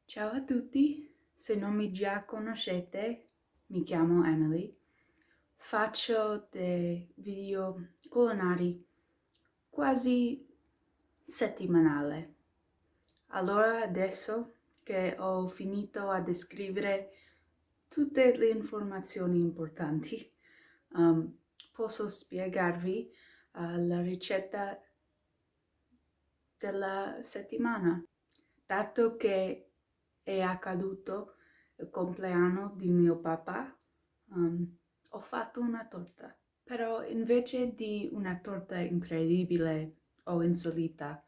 Ciao a tutti, se non mi già conoscete, mi chiamo Emily. Faccio dei video culinari quasi settimanale. Allora adesso che ho finito a descrivere tutte le informazioni importanti, posso spiegarvi la ricetta della settimana. Dato che è accaduto il compleanno di mio papà, ho fatto una torta. Però invece di una torta incredibile o insolita,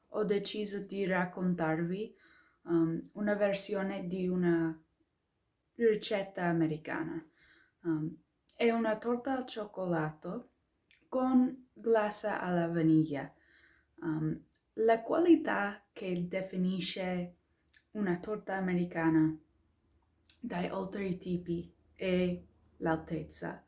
ho deciso di raccontarvi una versione di una ricetta americana. È una torta al cioccolato con glassa alla vaniglia. La qualità che definisce una torta americana dai altri tipi è l'altezza.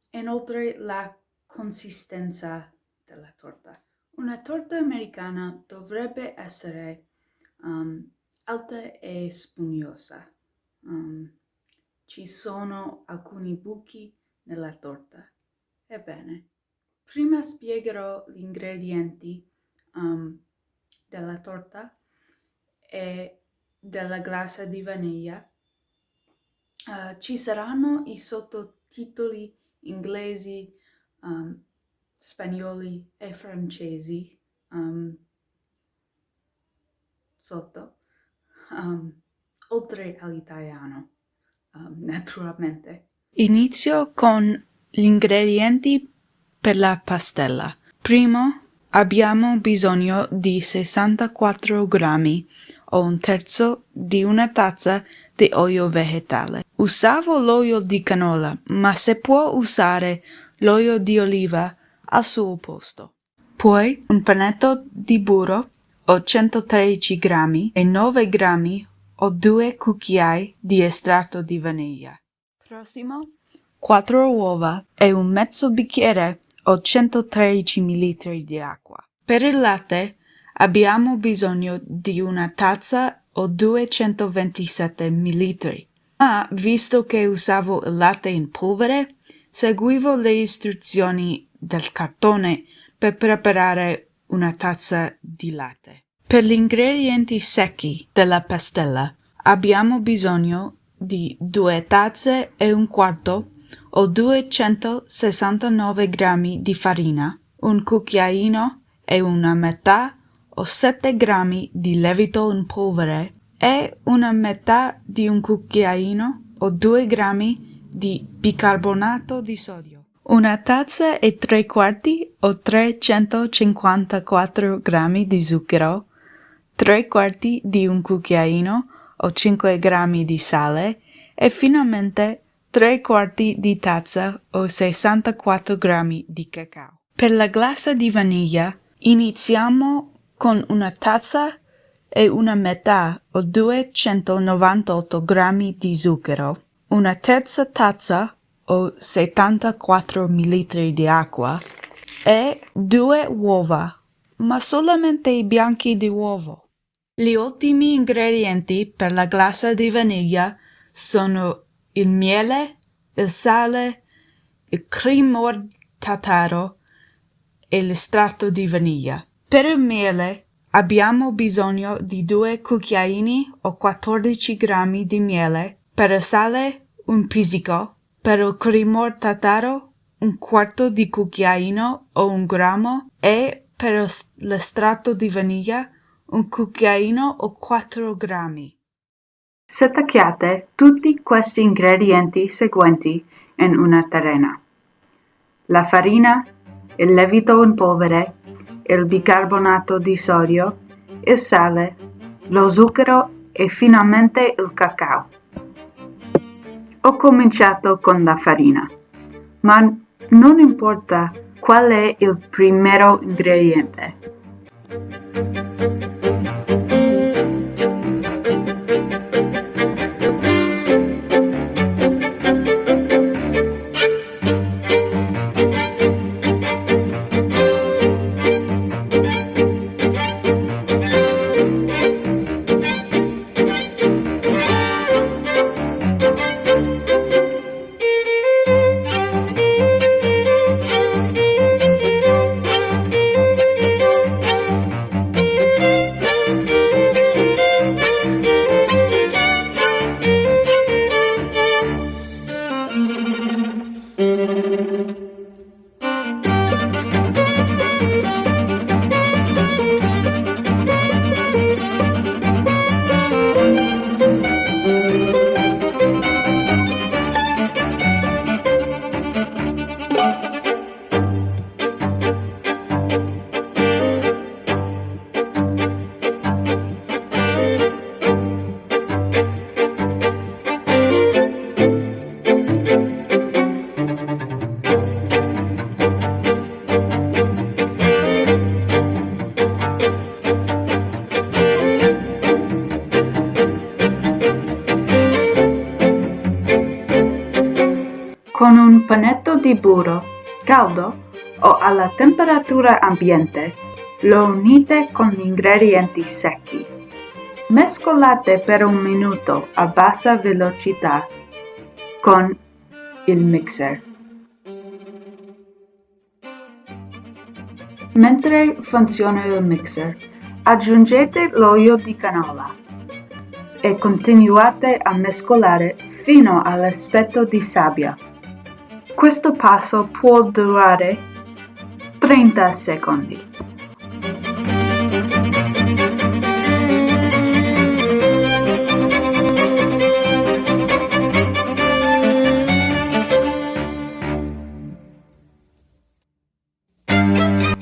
Inoltre la consistenza della torta. Una torta americana dovrebbe essere alta e spugnosa. Ci sono alcuni buchi nella torta. Ebbene, prima spiegherò gli ingredienti della torta e della glassa di vaniglia. Ci saranno i sottotitoli inglesi, spagnoli e francesi sotto, oltre all'italiano, naturalmente. Inizio con gli ingredienti per la pastella. Primo, abbiamo bisogno di 64 grammi o un terzo di una tazza di olio vegetale. Usavo l'olio di canola, ma si può usare l'olio di oliva al suo posto. Poi un panetto di burro o 113 grammi e 9 grammi o 2 cucchiai di estratto di vaniglia. Prossimo, 4 uova e un mezzo bicchiere o 113 ml di acqua. Per il latte abbiamo bisogno di una tazza o 227 ml, ma visto che usavo il latte in polvere, seguivo le istruzioni del cartone per preparare una tazza di latte. Per gli ingredienti secchi della pastella abbiamo bisogno di 2 tazze e un quarto o 269 grammi di farina, un cucchiaino e una metà o 7 grammi di lievito in polvere e una metà di un cucchiaino o 2 grammi di bicarbonato di sodio. Una tazza e 3/4 o 354 grammi di zucchero, 3/4 di un cucchiaino o 5 grammi di sale e finalmente 3/4 di tazza o 64 grammi di cacao. Per la glassa di vaniglia iniziamo con una tazza e una metà o 298 grammi di zucchero, una terza tazza o 74 ml di acqua e 2 uova, ma solamente i bianchi di uovo. Gli ultimi ingredienti per la glassa di vaniglia sono il miele, il sale, il cremor tartaro e l'estratto di vaniglia. Per il miele abbiamo bisogno di 2 cucchiaini o 14 grammi di miele, per il sale un pizzico, per il cremor tartaro un quarto di cucchiaino o 1 grammo e per l'estratto di vaniglia un cucchiaino o 4 grammi. Setacchiate tutti questi ingredienti seguenti in una terrena: la farina, il lievito in polvere, il bicarbonato di sodio, il sale, lo zucchero e finalmente il cacao. Ho cominciato con la farina, ma non importa qual è il primo ingrediente. Con un panetto di burro caldo o alla temperatura ambiente, lo unite con gli ingredienti secchi. Mescolate per un minuto a bassa velocità con il mixer. Mentre funziona il mixer, aggiungete l'olio di canola e continuate a mescolare fino all'aspetto di sabbia. Questo passo può durare 30 secondi.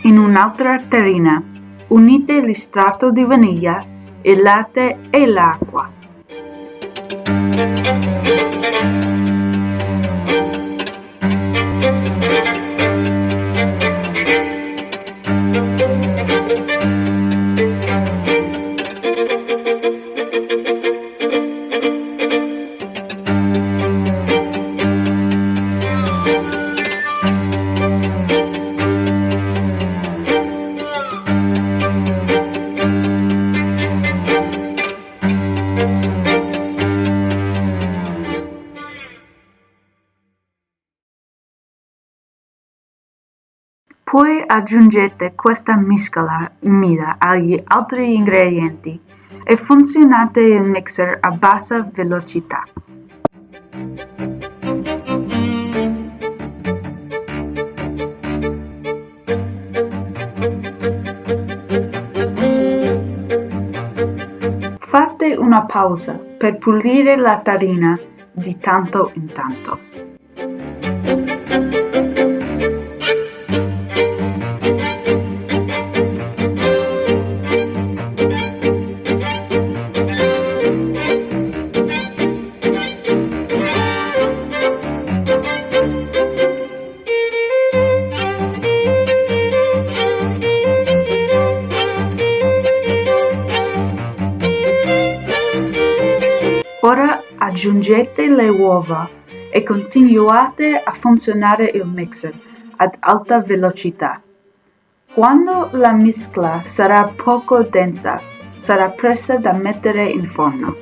In un'altra terrina, unite l'estratto di vaniglia, il latte e l'acqua. Poi aggiungete questa miscela umida agli altri ingredienti e funzionate il mixer a bassa velocità. Fate una pausa per pulire la farina di tanto in tanto. Ora aggiungete le uova e continuate a funzionare il mixer ad alta velocità. Quando la miscela sarà poco densa, sarà pronta da mettere in forno.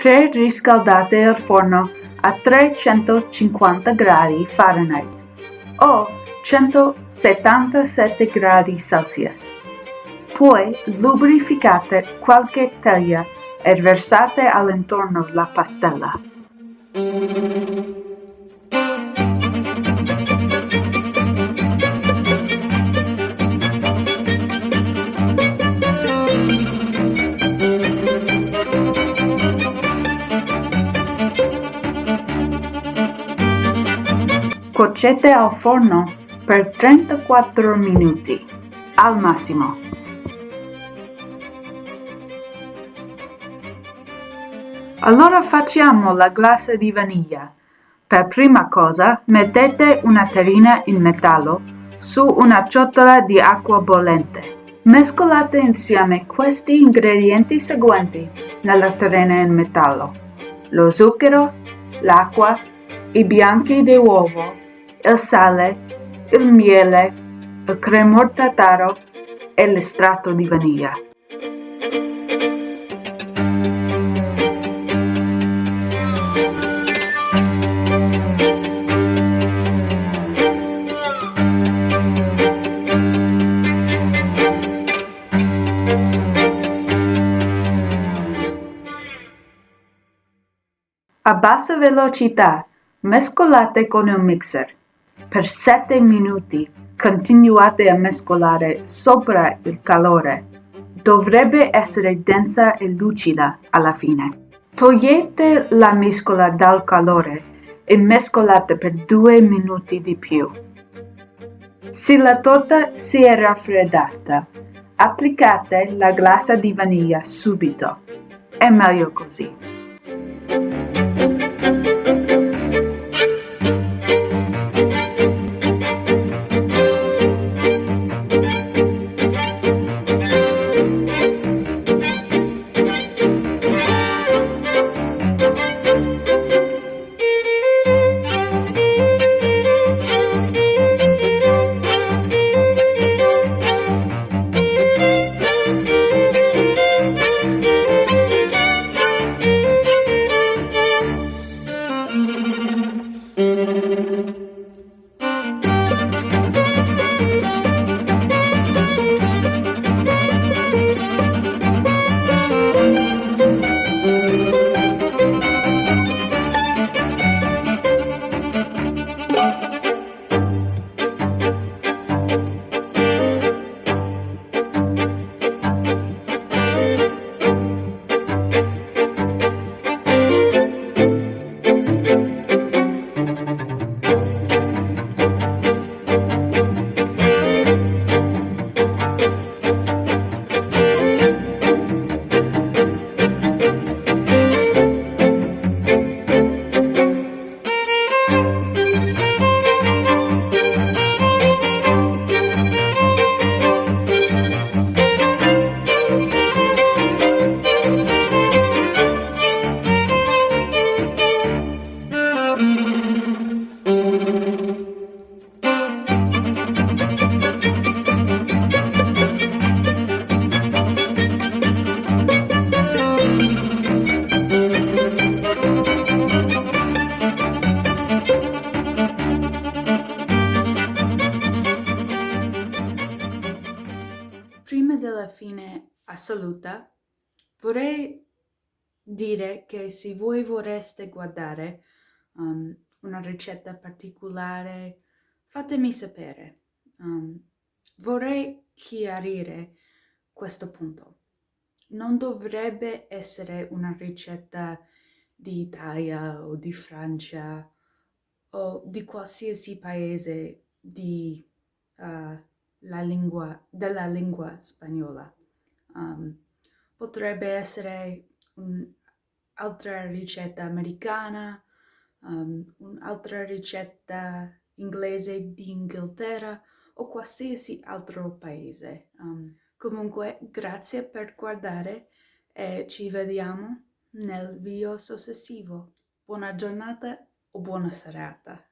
Preriscaldate il forno a 350 gradi Fahrenheit o 177 gradi Celsius. Poi lubrificate qualche teglia e versate all'intorno la pastella. Cuocete al forno per 34 minuti, al massimo. Allora facciamo la glassa di vaniglia. Per prima cosa mettete una terrina in metallo su una ciotola di acqua bollente. Mescolate insieme questi ingredienti seguenti nella terrina in metallo: lo zucchero, l'acqua, i bianchi di uovo, il sale, il miele, il cremor tartaro e l'estratto di vaniglia. A bassa velocità, mescolate con il mixer. Per 7 minuti continuate a mescolare sopra il calore. Dovrebbe essere densa e lucida alla fine. Togliete la mescola dal calore e mescolate per 2 minuti di più. Se la torta si è raffreddata, applicate la glassa di vaniglia subito. È meglio così. Prima della fine assoluta, vorrei dire che se voi vorreste guardare una ricetta particolare, fatemi sapere. Vorrei chiarire questo punto. Non dovrebbe essere una ricetta di Italia o di Francia o di qualsiasi paese della lingua spagnola. Potrebbe essere un'altra ricetta americana, un'altra ricetta inglese di Inghilterra o qualsiasi altro paese. Comunque, grazie per guardare e ci vediamo nel video successivo. Buona giornata o buona serata.